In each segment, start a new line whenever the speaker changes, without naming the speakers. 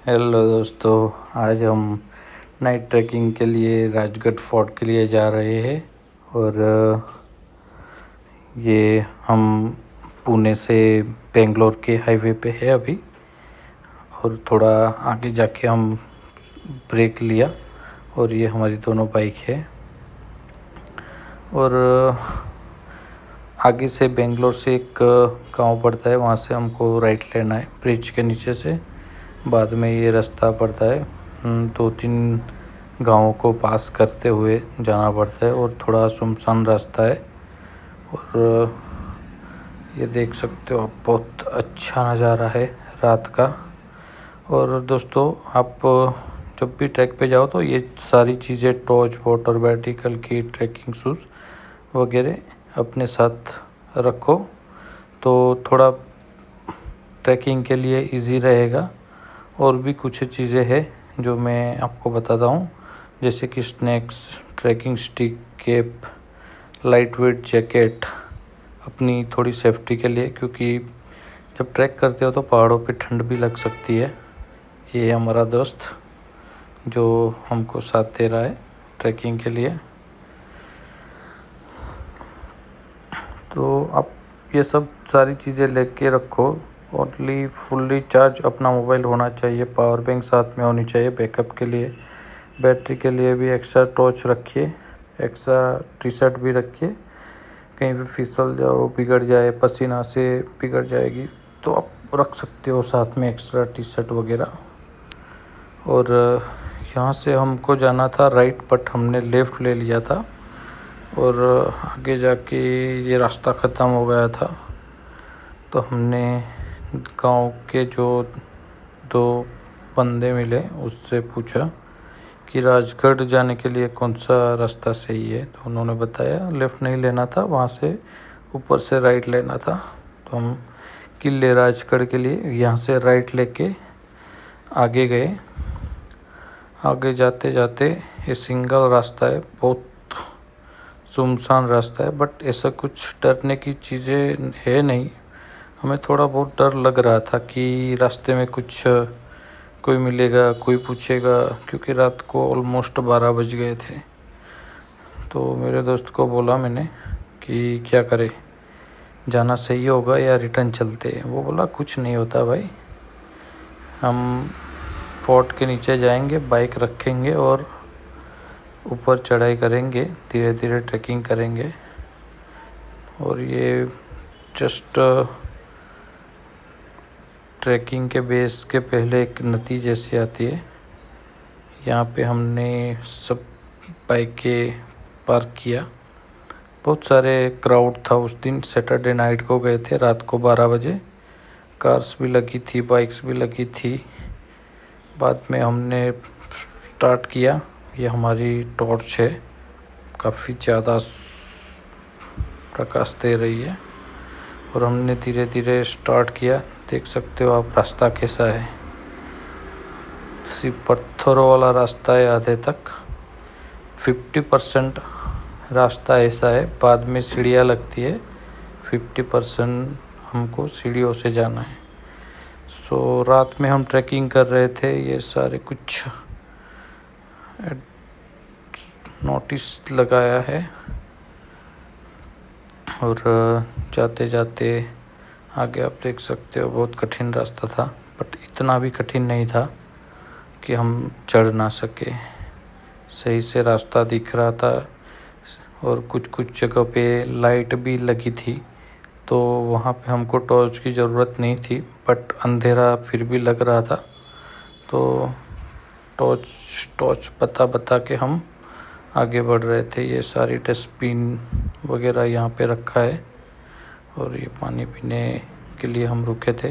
Hello दोस्तों, आज हम नाइट ट्रैकिंग के लिए राजगढ़ फोर्ट के लिए जा रहे हैं। और ये हम पुणे से बेंगलोर के हाईवे पे है अभी। और थोड़ा आगे जाके हम ब्रेक लिया और ये हमारी दोनों बाइक है। और आगे से बेंगलोर से एक गांव पड़ता है, वहाँ से हमको राइट लेना है ब्रिज के नीचे से। बाद में ये रास्ता पड़ता है, 2-3 गांवों को पास करते हुए जाना पड़ता है और थोड़ा सुनसान रास्ता है। और ये देख सकते हो आप, बहुत अच्छा नज़ारा है रात का। और दोस्तों, आप जब भी ट्रैक पे जाओ तो ये सारी चीज़ें, टॉर्च, वाटर बैटिकल की, ट्रैकिंग शूज़ वगैरह अपने साथ रखो तो थोड़ा ट्रैकिंग के लिए इजी रहेगा। और भी कुछ चीज़ें हैं जो मैं आपको बताता हूँ, जैसे कि snacks, trekking stick, cap, light weight jacket अपनी थोड़ी सेफ्टी के लिए, क्योंकि जब ट्रैक करते हो तो पहाड़ों पे ठंड भी लग सकती है। ये हमारा दोस्त जो हमको साथ दे रहा है ट्रैकिंग के लिए। तो आप ये सब सारी चीज़ें लेके रखो। ओनली फुल्ली चार्ज अपना मोबाइल होना चाहिए, पावर बैंक साथ में होनी चाहिए बैकअप के लिए। बैटरी के लिए भी एक्स्ट्रा टॉर्च रखिए, एक्स्ट्रा टी शर्ट भी रखिए, कहीं भी फिसल जाओ, बिगड़ जाए, पसीना से बिगड़ जाएगी तो आप रख सकते हो साथ में एक्स्ट्रा टी शर्ट वगैरह। और यहाँ से हमको जाना था राइट, बट हमने लेफ़्ट ले लिया था और आगे जाके ये रास्ता ख़त्म हो गया था। तो हमने गांव के जो 2 बंदे मिले उससे पूछा कि राजगढ़ जाने के लिए कौन सा रास्ता सही है। तो उन्होंने बताया लेफ़्ट नहीं लेना था, वहाँ से ऊपर से राइट लेना था। तो हम किले राजगढ़ के लिए यहाँ से राइट लेके आगे गए। आगे जाते जाते ये सिंगल रास्ता है, बहुत सुनसान रास्ता है, बट ऐसा कुछ डरने की चीज़ें है नहीं। हमें थोड़ा बहुत डर लग रहा था कि रास्ते में कुछ कोई मिलेगा, कोई पूछेगा, क्योंकि रात को ऑलमोस्ट 12 बज गए थे। तो मेरे दोस्त को बोला मैंने कि क्या करें, जाना सही होगा या रिटर्न चलते हैं। वो बोला कुछ नहीं होता भाई, हम फोर्ट के नीचे जाएंगे, बाइक रखेंगे और ऊपर चढ़ाई करेंगे, धीरे धीरे ट्रैकिंग करेंगे। और ये जस्ट ट्रैकिंग के बेस के पहले एक नदी जैसी आती है, यहाँ पे हमने सब बाइकें पार्क किया। बहुत सारे क्राउड था उस दिन, सैटरडे नाइट को गए थे, रात को 12 बजे। कार्स भी लगी थी, बाइक्स भी लगी थी। बाद में हमने स्टार्ट किया। ये हमारी टॉर्च है, काफ़ी ज़्यादा प्रकाश दे रही है। और हमने धीरे धीरे स्टार्ट किया। देख सकते हो आप रास्ता कैसा है, सिर्फ पत्थरों वाला रास्ता है आधे तक। 50% रास्ता ऐसा है, बाद में सीढ़ियाँ लगती है, 50% हमको सीढ़ियों से जाना है। सो रात में हम ट्रैकिंग कर रहे थे, ये सारे कुछ नोटिस लगाया है। और जाते जाते आगे आप देख सकते हो बहुत कठिन रास्ता था, बट इतना भी कठिन नहीं था कि हम चढ़ ना सके। सही से रास्ता दिख रहा था और कुछ कुछ जगह पे लाइट भी लगी थी, तो वहाँ पे हमको टॉर्च की ज़रूरत नहीं थी, बट अंधेरा फिर भी लग रहा था। तो टॉर्च बता के हम आगे बढ़ रहे थे। ये सारी डस्टबिन वगैरह यहाँ पे रखा है और ये पानी पीने के लिए हम रुके थे।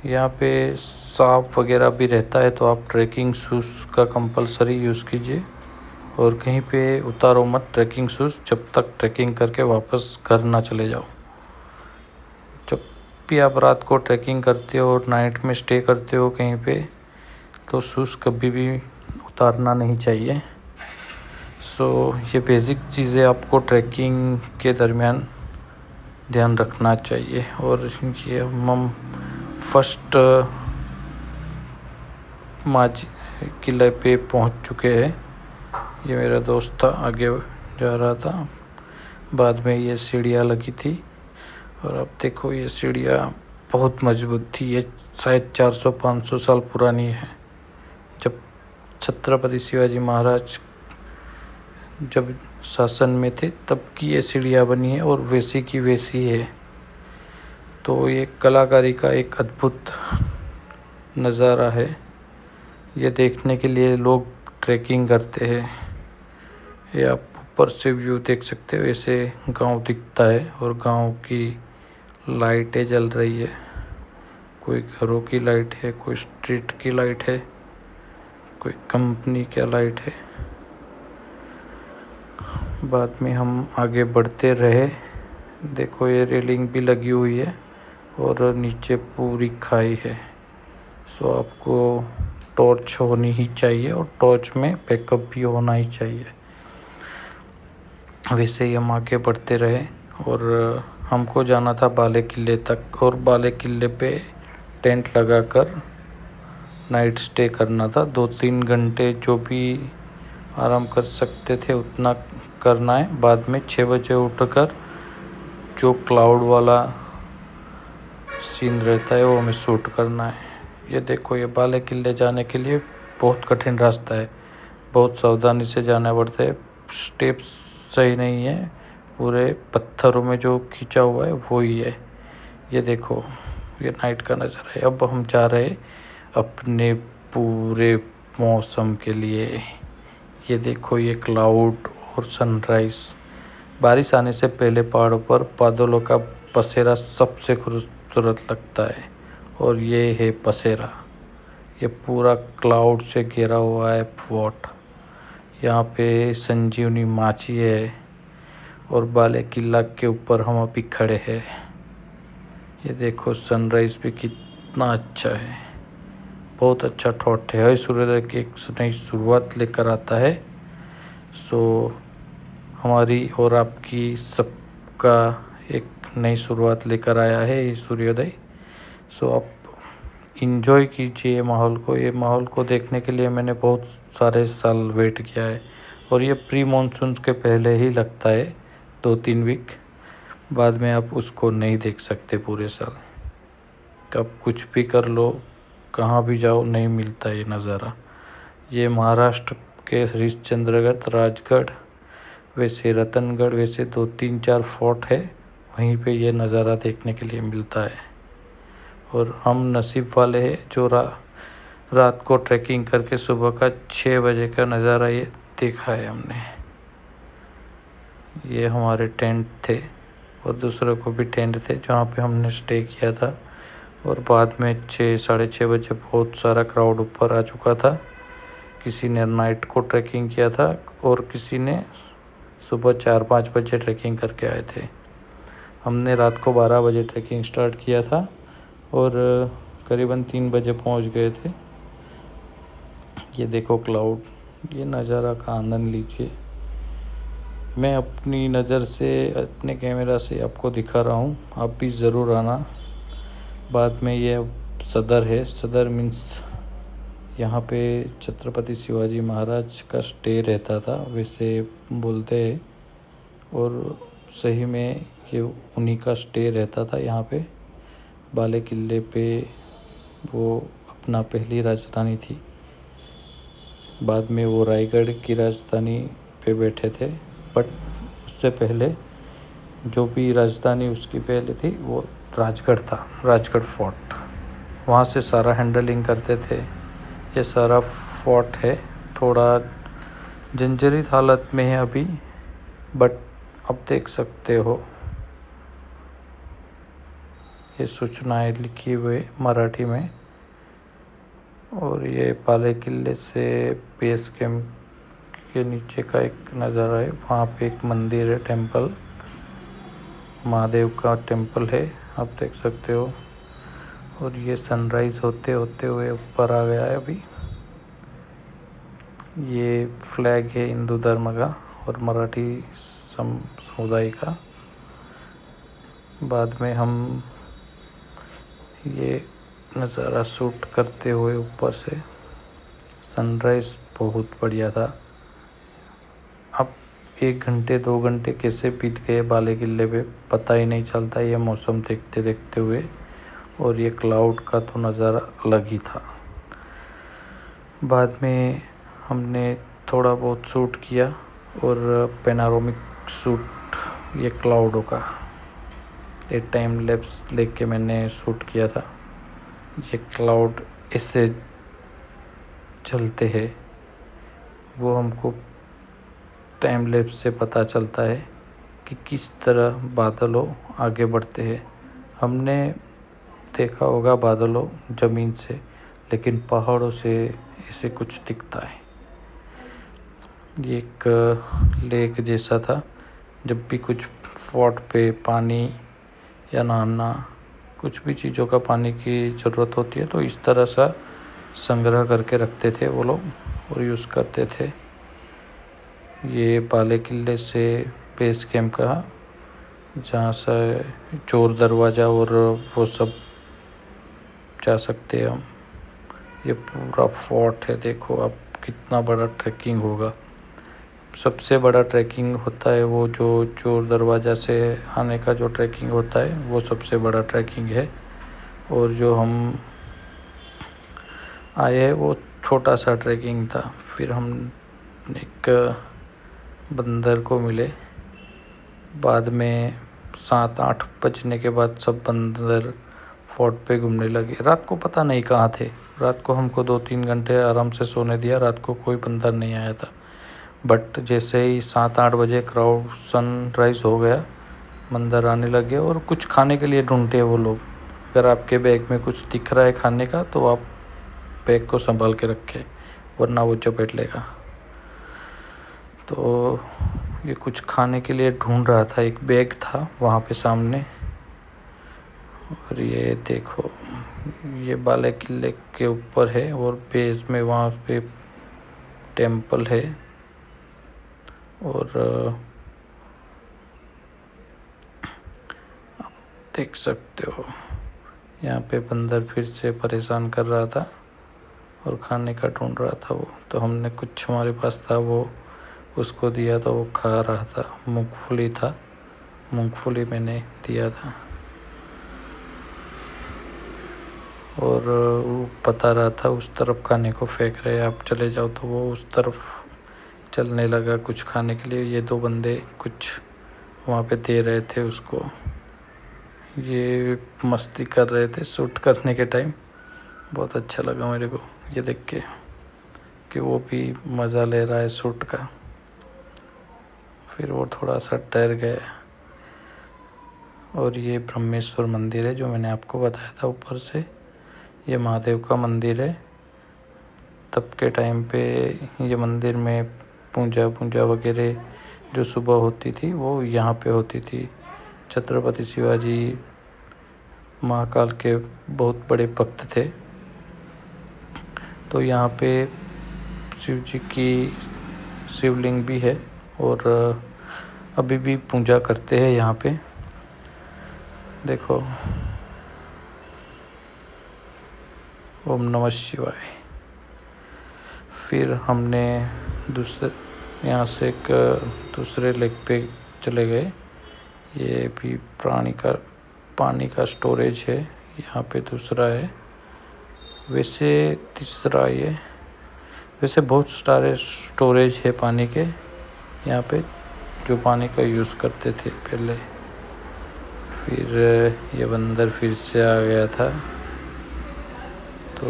यहाँ पे सांप वगैरह भी रहता है, तो आप ट्रैकिंग शूज़ का कंपलसरी यूज़ कीजिए और कहीं पे उतारो मत ट्रैकिंग शूज़ जब तक ट्रैकिंग करके वापस घर ना चले जाओ। जब भी आप रात को ट्रैकिंग करते हो और नाइट में स्टे करते हो कहीं पे, तो शूज़ कभी भी उतारना नहीं चाहिए। सो ये बेसिक चीज़ें आपको ट्रैकिंग के दरमियान ध्यान रखना चाहिए। और ये हम फर्स्ट माझी किले पे पहुंच चुके हैं। ये मेरा दोस्त था, आगे जा रहा था। बाद में ये सीढ़ियाँ लगी थी और अब देखो ये सीढ़ियाँ बहुत मजबूत थी। ये शायद 400-500 साल पुरानी है। जब छत्रपति शिवाजी महाराज जब शासन में थे तब की ये सीढ़ियाँ बनी है और वैसी की वैसी है। तो ये कलाकारी का एक अद्भुत नज़ारा है। ये देखने के लिए लोग ट्रैकिंग करते हैं। ये आप ऊपर से व्यू देख सकते हो, ऐसे गांव दिखता है और गांव की लाइटें जल रही है। कोई घरों की लाइट है, कोई स्ट्रीट की लाइट है, कोई कंपनी का लाइट है। बाद में हम आगे बढ़ते रहे। देखो ये रेलिंग भी लगी हुई है और नीचे पूरी खाई है। सो आपको टॉर्च होनी ही चाहिए और टॉर्च में बैकअप भी होना ही चाहिए। वैसे ही हम आगे बढ़ते रहे और हमको जाना था बाले किले तक और बाले किले पे टेंट लगाकर नाइट स्टे करना था। 2-3 घंटे जो भी आराम कर सकते थे उतना करना है। बाद में 6 बजे उठकर जो क्लाउड वाला सीन रहता है वो हमें शूट करना है। ये देखो ये बाले किले जाने के लिए बहुत कठिन रास्ता है, बहुत सावधानी से जाना पड़ता है। स्टेप्स सही नहीं है, पूरे पत्थरों में जो खींचा हुआ है वो ही है। ये देखो ये नाइट का नज़ारा है। अब हम जा रहे अपने पूरे मौसम के लिए। ये देखो ये क्लाउड और सनराइज। बारिश आने से पहले पहाड़ों पर बादलों का पसेरा सबसे खूबसूरत लगता है और ये है पसेरा। ये पूरा क्लाउड से घिरा हुआ है फोर्ट। यहाँ पे संजीवनी माची है और बाले किला के ऊपर हम अभी खड़े हैं। ये देखो सनराइज भी कितना अच्छा है, बहुत अच्छा थॉट है। हर सूर्योदय की एक नई शुरुआत लेकर आता है। सो हमारी और आपकी सबका एक नई शुरुआत लेकर आया है ये सूर्योदय। सो आप इंजॉय कीजिए माहौल को। ये माहौल को देखने के लिए मैंने बहुत सारे साल वेट किया है और ये प्री मानसून के पहले ही लगता है, 2-3 वीक। बाद में आप उसको नहीं देख सकते पूरे साल। कब कुछ भी कर लो, कहाँ भी जाओ, नहीं मिलता ये नज़ारा। ये महाराष्ट्र के हरिश्चंद्रगढ़, राजगढ़, वैसे रतनगढ़, वैसे 2-3-4 फोर्ट है, वहीं पे ये नज़ारा देखने के लिए मिलता है। और हम नसीब वाले हैं जो रात को ट्रैकिंग करके सुबह का 6 बजे का नज़ारा ये देखा है हमने। ये हमारे टेंट थे और दूसरों को भी टेंट थे जहाँ पे हमने स्टे किया था। और बाद में 6-6:30 बजे बहुत सारा क्राउड ऊपर आ चुका था। किसी ने नाइट को ट्रैकिंग किया था और किसी ने सुबह 4-5 बजे ट्रैकिंग करके आए थे। हमने रात को 12 बजे ट्रैकिंग स्टार्ट किया था और करीबन 3 बजे पहुंच गए थे। ये देखो क्लाउड, ये नज़ारा का आनंद लीजिए। मैं अपनी नज़र से, अपने कैमरा से आपको दिखा रहा हूँ, आप भी ज़रूर आना। बाद में ये सदर है। सदर मीन्स यहाँ पे छत्रपति शिवाजी महाराज का स्टे रहता था, वैसे बोलते हैं। और सही में ये उन्हीं का स्टे रहता था यहाँ पे बाले किले पे। वो अपना पहली राजधानी थी। बाद में वो रायगढ़ की राजधानी पे बैठे थे, बट उससे पहले जो भी राजधानी उसकी पहले थी वो राजगढ़ था, राजगढ़ फोर्ट। वहाँ से सारा हैंडलिंग करते थे। ये सारा फोर्ट है, थोड़ा जर्जरित हालत में है अभी, बट अब देख सकते हो ये सूचनाएं लिखी हुई मराठी में। और ये बाले किले से बेस कैंप के नीचे का एक नज़ारा है। वहाँ पे एक मंदिर है, टेंपल, महादेव का टेंपल है, आप देख सकते हो। और ये सनराइज़ होते होते हुए ऊपर आ गया है अभी। ये फ्लैग है हिंदू धर्म का और मराठी समुदाय का। बाद में हम ये नज़ारा शूट करते हुए ऊपर से सनराइज़ बहुत बढ़िया था। अब 1 घंटे 2 घंटे कैसे बीत गए बाले किले पे पता ही नहीं चलता ये मौसम देखते देखते हुए। और ये क्लाउड का तो नज़ारा अलग ही था। बाद में हमने थोड़ा बहुत शूट किया और पेनारोमिक शूट ये क्लाउडों का ये टाइम लैप्स लेके मैंने शूट किया था। ये क्लाउड ऐसे चलते हैं वो हमको टाइम लैप्स से पता चलता है कि किस तरह बादलों आगे बढ़ते हैं। हमने देखा होगा बादलों ज़मीन से, लेकिन पहाड़ों से ऐसे कुछ दिखता है। ये एक लेक जैसा था। जब भी कुछ फोर्ट पे पानी या नहाना कुछ भी चीज़ों का पानी की ज़रूरत होती है तो इस तरह सा संग्रह करके रखते थे वो लोग और यूज़ करते थे। ये बाले किले से बेस कैंप का जहाँ से चोर दरवाज़ा और वो सब जा सकते हैं हम। ये पूरा फोर्ट है, देखो अब कितना बड़ा ट्रैकिंग होगा। सबसे बड़ा ट्रैकिंग होता है वो जो चोर दरवाज़ा से आने का जो ट्रैकिंग होता है वो सबसे बड़ा ट्रैकिंग है। और जो हम आए हैं वो छोटा सा ट्रैकिंग था। फिर हम एक बंदर को मिले। बाद में 7-8 बजने के बाद सब बंदर फोर्ट पे घूमने लगे। रात को पता नहीं कहाँ थे। रात को हमको 2-3 घंटे आराम से सोने दिया। रात को कोई बंदर नहीं आया था। बट जैसे ही 7-8 बजे क्राउड सनराइज़ हो गया बंदर आने लगे और कुछ खाने के लिए ढूंढते हैं वो लोग। अगर आपके बैग में कुछ दिख रहा है खाने का तो आप बैग को संभाल के रखें, वरना वो चपेट लेगा। तो ये कुछ खाने के लिए ढूंढ रहा था। एक बैग था वहाँ पे सामने। और ये देखो ये बाले किले के ऊपर है और बेस में वहाँ पे टेम्पल है। और आप देख सकते हो यहाँ पे बंदर फिर से परेशान कर रहा था और खाने का ढूंढ रहा था वो। तो हमने कुछ हमारे पास था वो उसको दिया तो वो खा रहा था। मूंगफली था, मूंगफली मैंने दिया था। और वो बता रहा था उस तरफ खाने को फेंक रहे आप चले जाओ, तो वो उस तरफ चलने लगा कुछ खाने के लिए। ये 2 बंदे कुछ वहाँ पे दे रहे थे उसको। ये मस्ती कर रहे थे शूट करने के टाइम। बहुत अच्छा लगा मेरे को ये देख के कि वो भी मज़ा ले रहा है शूट का। फिर वो थोड़ा सा डर गया। और ये ब्रह्मेश्वर मंदिर है जो मैंने आपको बताया था ऊपर से। ये महादेव का मंदिर है। तब के टाइम पे ये मंदिर में पूजा वगैरह जो सुबह होती थी वो यहाँ पे होती थी। छत्रपति शिवाजी महाकाल के बहुत बड़े भक्त थे, तो यहाँ पे शिव जी की शिवलिंग भी है और अभी भी पूजा करते हैं यहाँ पे। देखो ओम नमः शिवाय। फिर हमने यहाँ से एक दूसरे लेक पे चले गए। ये भी पानी का स्टोरेज है यहाँ पे। दूसरा है वैसे तीसरा ये वैसे बहुत सारे स्टोरेज है पानी के यहाँ पे जो पानी का यूज़ करते थे पहले। फिर ये बंदर फिर से आ गया था। तो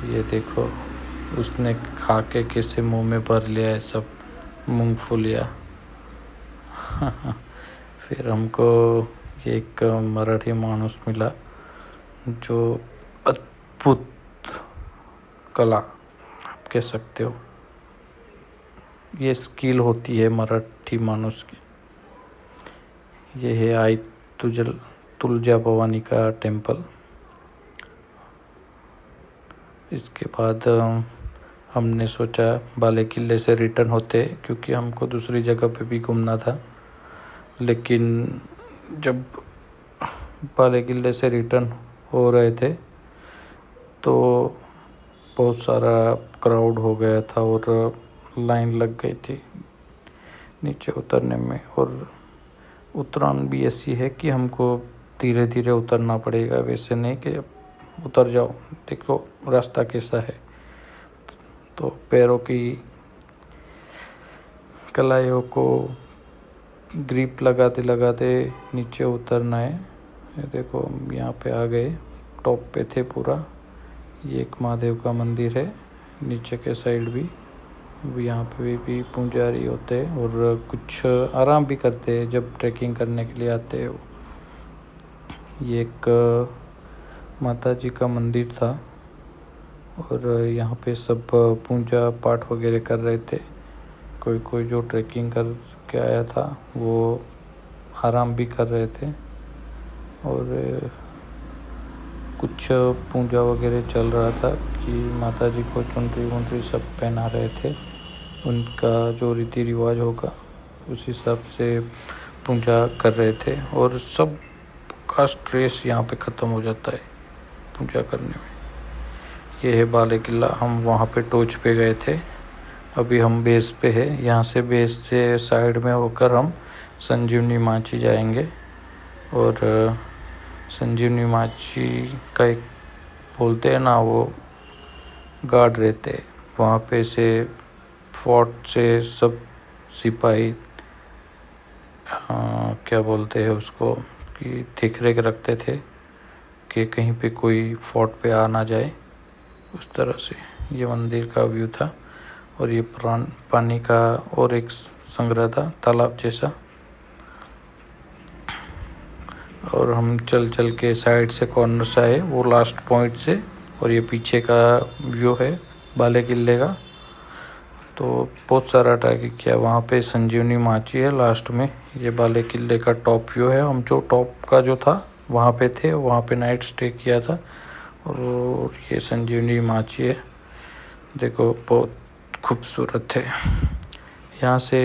ये देखो उसने खा के कैसे मुंह में भर लिया है सब मूंगफलियाँ। फिर हमको एक मराठी मानुस मिला जो अद्भुत कला आप कह सकते हो, ये स्किल होती है मराठी मानुस की। ये है आई तुलजा भवानी का टेम्पल। इसके बाद हमने सोचा बाले किले से रिटर्न होते, क्योंकि हमको दूसरी जगह पे भी घूमना था। लेकिन जब बाले किले से रिटर्न हो रहे थे तो बहुत सारा क्राउड हो गया था और लाइन लग गई थी नीचे उतरने में। और उतरान भी ऐसी है कि हमको धीरे धीरे उतरना पड़ेगा, वैसे नहीं कि उतर जाओ। देखो रास्ता कैसा है, तो पैरों की कलाइयों को ग्रिप लगाते लगाते नीचे उतरना है। ये देखो हम यहाँ पे आ गए, टॉप पे थे पूरा। ये एक महादेव का मंदिर है, नीचे के साइड भी यहाँ पे भी पुजारी होते हैं और कुछ आराम भी करते हैं जब ट्रैकिंग करने के लिए आते हैं। ये एक माता जी का मंदिर था और यहाँ पे सब पूजा पाठ वगैरह कर रहे थे। कोई कोई जो ट्रैकिंग कर के आया था वो आराम भी कर रहे थे और कुछ पूजा वगैरह चल रहा था कि माता जी को चुनरी वुनरी सब पहना रहे थे। उनका जो रीति रिवाज होगा उस हिसाब से पूजा कर रहे थे और सब का स्ट्रेस यहाँ पे ख़त्म हो जाता है पूजा करने में। ये है बाले किला, हम वहाँ पे टॉच पे गए थे। अभी हम बेस पे है, यहाँ से बेस से साइड में होकर हम संजीवनी माची जाएंगे और संजीवनी माची का एक बोलते हैं ना, वो गार्ड रहते हैं वहाँ पे से फोर्ट से सब सिपाही क्या बोलते हैं उसको कि देख रेख रखते थे कि कहीं पे कोई फोर्ट पे आ ना जाए। उस तरह से ये मंदिर का व्यू था और ये पानी का और एक संग्रह था तालाब जैसा। और हम चल चल के साइड से कॉर्नर से आए वो लास्ट पॉइंट से, और ये पीछे का व्यू है बाले किले का। तो बहुत सारा ट्रैकिंग किया वहाँ पे। संजीवनी माची है लास्ट में, ये बाले किले का टॉप व्यू है। हम जो टॉप का जो था वहाँ पे थे, वहाँ पे नाइट स्टे किया था। और ये संजीवनी माची है, देखो बहुत खूबसूरत है। यहाँ से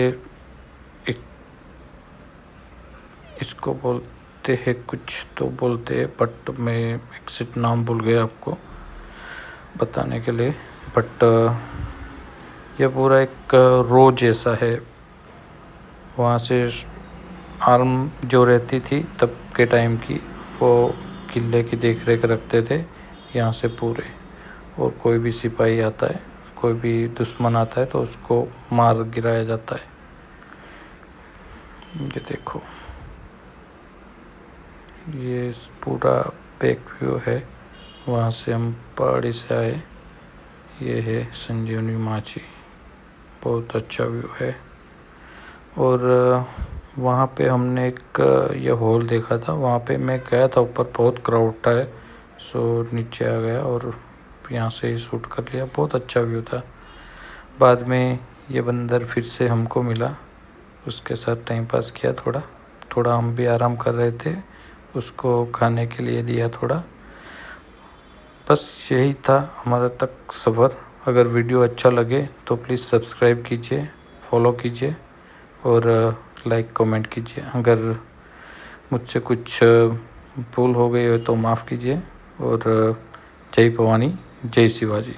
एक इसको बोलते हैं कुछ तो बोलते हैं, बट मैं एग्जैक्ट नाम भूल गया आपको बताने के लिए। बट ये पूरा एक रो जैसा है। वहाँ से आर्म जो रहती थी तब के टाइम की, वो किले की देख रेख रखते थे यहाँ से पूरे। और कोई भी सिपाही आता है, कोई भी दुश्मन आता है तो उसको मार गिराया जाता है। ये देखो ये पूरा बैक व्यू है, वहाँ से हम पहाड़ी से आए। ये है संजीवनी माची, बहुत अच्छा व्यू है। और वहाँ पे हमने एक ये हॉल देखा था, वहाँ पे मैं गया था ऊपर, बहुत क्राउड था सो नीचे आ गया और यहाँ से ही शूट कर लिया। बहुत अच्छा व्यू था। बाद में ये बंदर फिर से हमको मिला, उसके साथ टाइम पास किया थोड़ा थोड़ा। हम भी आराम कर रहे थे, उसको खाने के लिए दिया थोड़ा। बस यही था हमारा तक सफ़र। अगर वीडियो अच्छा लगे तो प्लीज़ सब्सक्राइब कीजिए, फॉलो कीजिए और लाइक कमेंट कीजिए। अगर मुझसे कुछ भूल हो गई हो तो माफ़ कीजिए। और जय भवानी, जय शिवाजी।